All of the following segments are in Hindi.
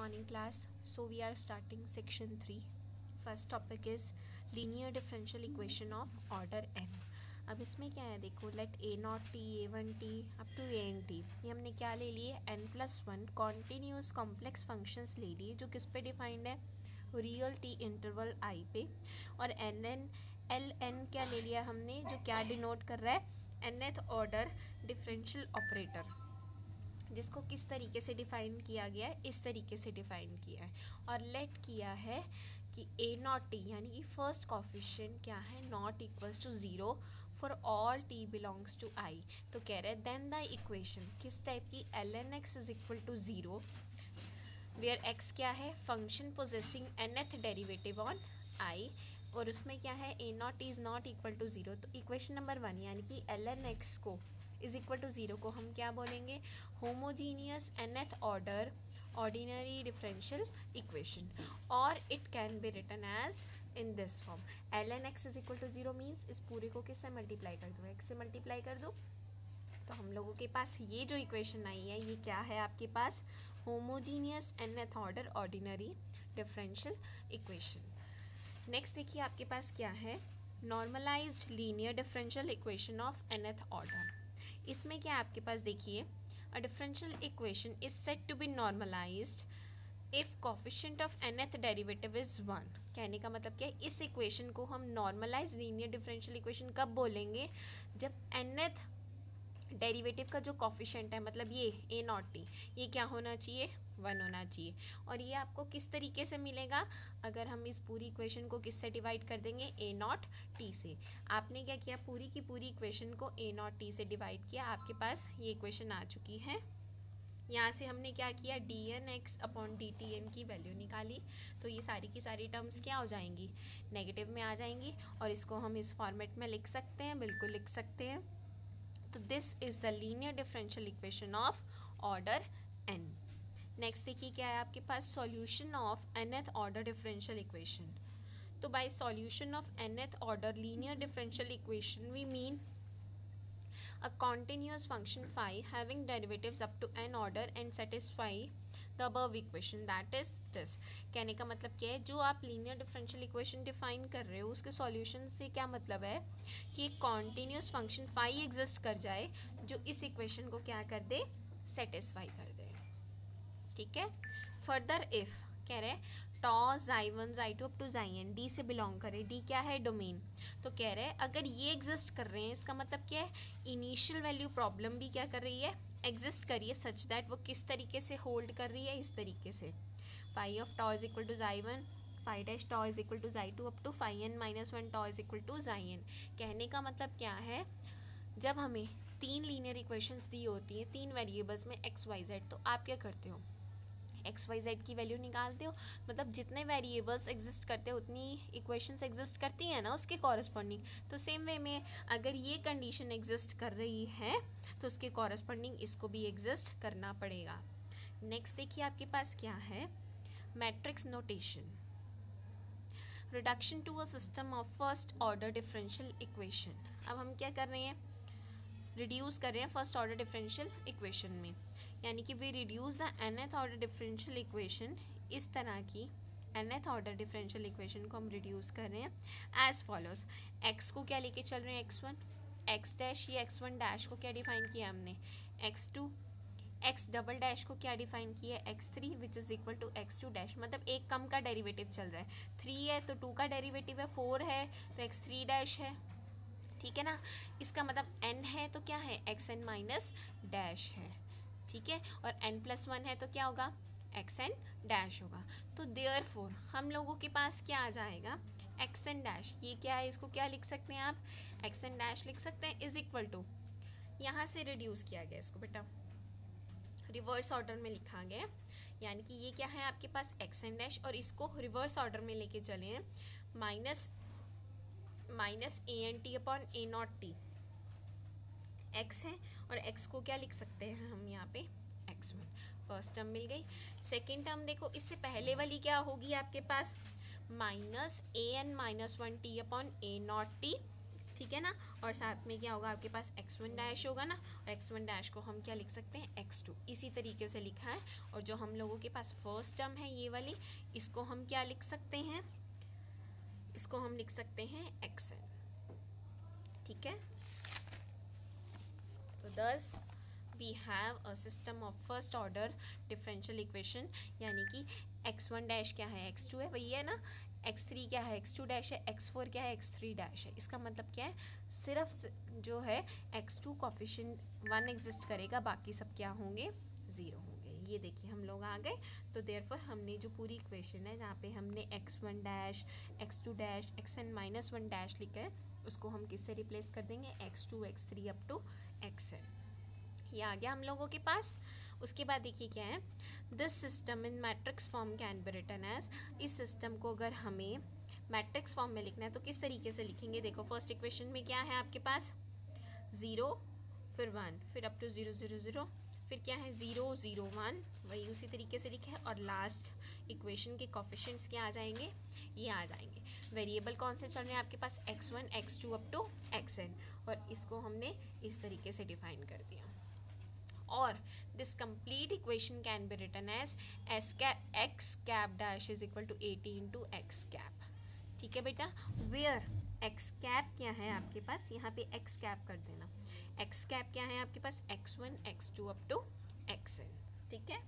morning class. So we are starting section 3. First topic is linear differential equation of order n. अब इसमें क्या है, देखो let a naught t a one t up to a n t, ये हमने क्या ले लिए n+1 कॉन्टीन्यूस कॉम्प्लेक्स फंक्शंस ले लिए जो किस पे डिफाइंड है, रियल टी इंटरवल आई पे, और एन एन एल एन क्या ले लिया हमने जो क्या डिनोट कर रहा है nth ऑर्डर डिफरेंशियल ऑपरेटर, जिसको किस तरीके से डिफाइन किया गया है, इस तरीके से डिफाइन किया है और लेट किया है कि ए नॉट टी यानी कि फर्स्ट कॉफिशिएंट क्या है not equals to 0 for all T belongs to I. तो कह रहे हैं देन द इक्वेशन किस टाइप की, L N X is equal to 0 where X क्या है function possessing nth derivative on I, और उसमें क्या है a naught T is not equal to 0। तो इक्वेशन नंबर 1 यानी कि एल एन एक्स को इज इक्वल टू 0 को हम क्या बोलेंगे, homogeneous nth order ordinary differential equation, और it can be written as in this form L N X is equal to 0 मीन्स इस पूरे को किससे मल्टीप्लाई कर दो, एक्स से मल्टीप्लाई कर दो। तो हम लोगों के पास ये जो इक्वेशन आई है ये क्या है आपके पास, homogeneous nth order ordinary differential equation. Next देखिए आपके पास क्या है, normalised linear differential equation of nth order. इसमें क्या आपके पास देखिए, uh differential equation is set to be normalised if coefficient of nth derivative is 1। कहने का मतलब क्या है, इस इक्वेशन को हम नॉर्मलाइज्ड लीनियर डिफरेंशियल इक्वेशन कब बोलेंगे, जब nth डेरिवेटिव का जो कोफिशिएंट है मतलब ये ए नॉट टी ये क्या होना चाहिए 1 होना चाहिए। और ये आपको किस तरीके से मिलेगा, अगर हम इस पूरी इक्वेशन को किससे डिवाइड कर देंगे, ए नॉट टी से। आपने क्या किया, पूरी की पूरी इक्वेशन को ए नॉट टी से डिवाइड किया, आपके पास ये इक्वेशन आ चुकी है। यहाँ से हमने क्या किया, d n x upon d t n की वैल्यू निकाली, तो ये सारी की सारी टर्म्स क्या हो जाएंगी, नेगेटिव में आ जाएंगी, और इसको हम इस फॉर्मेट में लिख सकते हैं, बिल्कुल लिख सकते हैं। तो this is the linear differential equation of order n। Next देखिए क्या है आपके पास, solution of nth order differential equation. तो by solution of nth order linear differential equation we mean a continuous function phi having derivatives up to n order and satisfy the above equation, that is this। कहने का मतलब क्या है, जो आप लीनियर डिफरेंशियल इक्वेशन डिफाइन कर रहे हो उसके सॉल्यूशन से क्या मतलब है कि एक कॉन्टीन्यूस फंक्शन फाई एग्जिस्ट कर जाए जो इस इक्वेशन को क्या कर दे, सेटिस्फाई कर दे। ठीक है, फर्दर इफ कह रहे हैं टॉ xi one xi two up to xi n D से बिलोंग करे, डी क्या है डोमेन, तो कह रहे हैं अगर ये एग्जिस्ट कर रहे हैं इसका मतलब क्या है, इनिशियल वैल्यू प्रॉब्लम भी क्या कर रही है, एग्जिस्ट कर रही है सच दैट वो किस तरीके से होल्ड कर रही है, इस तरीके से phi of tau is equal to xi one phi dash tau is equal to xi two up to phi n minus 1 tau is equal to xi n. कहने का मतलब क्या है, जब हमें 3 लीनियर इक्वेशंस दी होती हैं 3 वेरिएबल्स में एक्स वाई जेड, तो आप क्या करते हो, एक्स वाई जेड की वैल्यू निकालते हो, मतलब जितने वेरिएबल्स एग्जिस्ट करते हैं उतनी इक्वेशंस एग्जिस्ट करती हैं ना उसके कॉरस्पॉन्डिंग। तो सेम वे में अगर ये कंडीशन एग्जिस्ट कर रही है तो उसके कॉरस्पॉन्डिंग इसको भी एग्जिस्ट करना पड़ेगा। नेक्स्ट देखिए आपके पास क्या है, matrix notation, reduction to a system of first order differential equation. अब हम क्या कर रहे हैं, रिड्यूस कर रहे हैं फर्स्ट ऑर्डर डिफरेंशियल इक्वेशन में, यानी कि we reduce the nth order differential equation, इस तरह की nth ऑर्डर डिफरेंशियल इक्वेशन को हम रिड्यूस कर रहे हैं एज फॉलोज। x को क्या लेके चल रहे हैं, x1 x डैश, ये x1 डैश को क्या डिफाइन किया हमने, x2 x डबल डैश को क्या डिफाइन किया है, x3 which is equal to x2 dash, मतलब एक कम का डेरिवेटिव चल रहा है, 3 है तो 2 का डेरिवेटिव है, 4 है तो x3 डैश है, ठीक है ना। इसका मतलब n है तो क्या है, xn माइनस डैश है, ठीक है, और n+1 है तो क्या होगा, xn डैश होगा। तो देयरफॉर हम लोगों के पास क्या आ जाएगा, xn डैश, ये क्या है, इसको क्या लिख सकते हैं आप, xn डैश लिख सकते हैं, इज इक्वल टू, यहाँ से रिड्यूस किया गया इसको बेटा, रिवर्स ऑर्डर में लिखा गया, यानी कि ये क्या है आपके पास xn डैश, और इसको रिवर्स ऑर्डर में लेके चले हैं माइनस ए एन टी अपॉन ए नॉट टी, एक्स है और एक्स को क्या लिख सकते हैं हम यहाँ पे x1, फर्स्ट टर्म मिल गई। सेकेंड टर्म देखो, इससे पहले वाली क्या होगी आपके पास, माइनस ए एन माइनस 1 टी अपॉन ए नॉट टी, ठीक है ना। और साथ में क्या होगा आपके पास x1 डैश होगा ना, और x1 डैश को हम क्या लिख सकते हैं x2, इसी तरीके से लिखा है। और जो हम लोगों के पास फर्स्ट टर्म है ये वाली, इसको हम क्या लिख सकते हैं, इसको हम लिख सकते हैं xn, ठीक है। तो thus we have a system of first order differential equation, यानी कि x1 डैश क्या है x2 है, वही है ना, x3 क्या है x2 डैश है, x4 क्या है x3 डैश है। इसका मतलब क्या है, सिर्फ जो है x2 कोफिशिएंट 1 एग्जिस्ट करेगा, बाकी सब क्या होंगे 0 होंगे। ये देखिए हम लोग आ गए। तो देयरफॉर हमने जो पूरी इक्वेशन है जहाँ पे हमने x1 dash x2 dash xn-1 dash लिखा है, उसको हम किससे रिप्लेस कर देंगे, x2 x3 up to xn। ये आ गया हम लोगों के पास। उसके बाद देखिए क्या है, this system in matrix form can be written as, इस सिस्टम को अगर हमें मैट्रिक्स फॉर्म में लिखना है तो किस तरीके से लिखेंगे। देखो फर्स्ट इक्वेशन में क्या है आपके पास 0 फिर 1 फिर अप टू 0 0 0, फिर क्या है 0 0 1, वही उसी तरीके से लिखे है। और लास्ट इक्वेशन के कोफिशिएंट्स क्या आ जाएंगे, ये आ जाएंगे। वेरिएबल कौन से चल रहे हैं आपके पास x1 x2 up to xn, और इसको हमने इस तरीके से डिफाइन कर दिया। और this complete equation can be written as x cap dash is equal to 80 into x cap, ठीक है बेटा। वेयर x कैप क्या है आपके पास, यहाँ पे x कैप कर देना। x कैप क्या है आपके पास x1 x2 up to xn, ठीक है।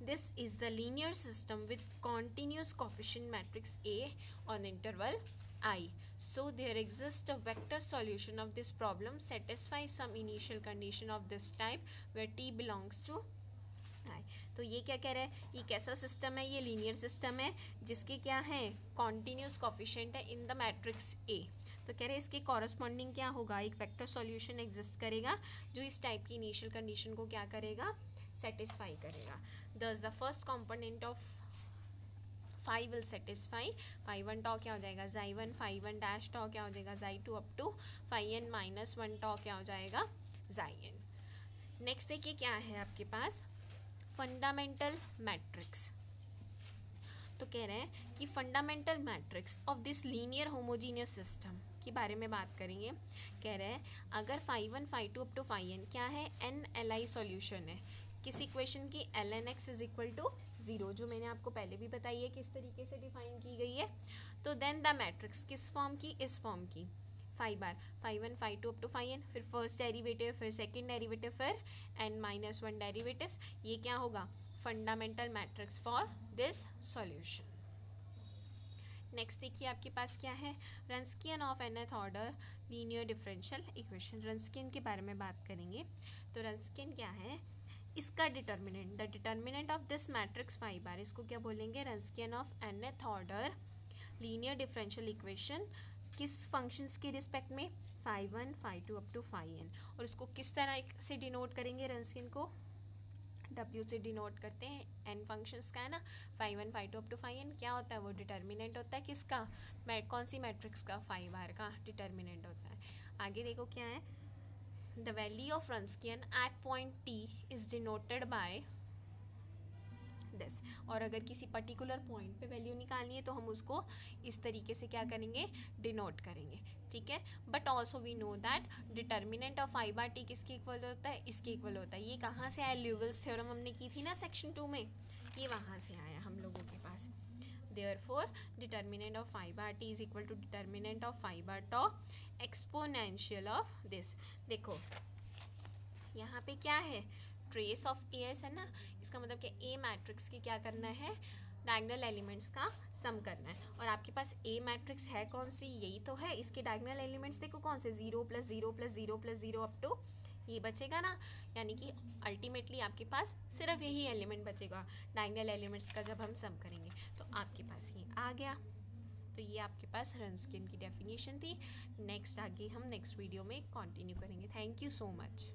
This is the linear system with continuous coefficient matrix A on interval I. So there exists a vector solution of this problem satisfies some initial condition of this type where t belongs to I. तो ये क्या कह रहा है, ये कैसा सिस्टम है, ये लीनियर सिस्टम है जिसके क्या है कॉन्टिन्यूस कोफिशिएंट है इन द मैट्रिक्स A। तो कह रहे हैं इसके कॉरस्पॉन्डिंग क्या होगा, एक वेक्टर सॉल्यूशन एग्जिस्ट करेगा जो इस टाइप की इनिशियल कंडीशन को क्या करेगा, सेटिस्फाई करेगा। Thus the first component of phi will satisfy, phi one tau क्या हो जाएगा xi one, phi one dash tau क्या हो जाएगा xi two up to phi n-1 tau क्या हो जाएगा जाई n। नेक्स्ट देखिए क्या है आपके पास फंडामेंटल मैट्रिक्स। तो कह रहे हैं कि fundamental matrix of this linear homogeneous system के बारे में बात करेंगे। कह रहे हैं अगर phi one phi two up to phi n क्या है NLI सॉल्यूशन है किस इक्वेशन की ln x is equal to 0, जो मैंने आपको पहले भी बताई है किस तरीके से डिफाइन की गई है। तो देन द मैट्रिक्स किस फॉर्म की, इस फॉर्म की, phi bar phi one phi two up to phi n, फिर फर्स्ट डेरिवेटिव फिर सेकंड डेरिवेटिव फिर n-1 डेरिवेटिव्स, ये क्या होगा fundamental matrix for this solution. Next देखिए आपके पास क्या है Wronskian of nth order linear differential equation. Wronskian के बारे में बात करेंगे। तो रंस्कियन क्या है, इसका determinant, the determinant of this matrix phi bar, इसको क्या बोलेंगे Wronskian of nth order linear differential equation किस फंक्शंस के रिस्पेक्ट में phi one phi two up to phi n, और इसको किस तरह से डिनोट करेंगे रंस्कियन को W से डिनोट करते हैं, n फंक्शंस का है ना, phi one phi two up to phi n क्या होता है वो डिटर्मिनेंट होता है किसका, कौन सी मैट्रिक्स का, फाई बार का डिटर्मिनेंट होता है। आगे देखो क्या है, the value of Wronskian at point t is denoted by this, और अगर किसी पर्टिकुलर पॉइंट पे वैल्यू निकालनी है तो हम उसको इस तरीके से क्या करेंगे डिनोट करेंगे, ठीक है। But also we know that determinant of phi bar t किसके इक्वल होता है, इसके इक्वल होता है। ये कहाँ से आया, ल्यूविल्स थ्योरम हमने की थी ना सेक्शन 2 में, ये वहाँ से आया हम लोगों के पास। Therefore determinant of phi bar T is equal to determinant of phi bar tau exponential of this. देखो यहाँ पे क्या है ट्रेस ऑफ AS है ना, इसका मतलब कि A मैट्रिक्स की क्या करना है डायगोनल एलिमेंट्स का सम करना है। और आपके पास A मैट्रिक्स है कौन सी, यही तो है। इसके डायगोनल एलिमेंट्स देखो कौन से 0 + 0 + 0 + 0 अप टू ये बचेगा ना, यानी कि अल्टीमेटली आपके पास सिर्फ यही एलिमेंट बचेगा डायगोनल एलिमेंट्स का जब हम सम करेंगे। तो आपके पास ये आ गया। तो ये आपके पास रंस्कियन की डेफिनेशन थी। नेक्स्ट आगे हम नेक्स्ट वीडियो में कंटिन्यू करेंगे। Thank you so much.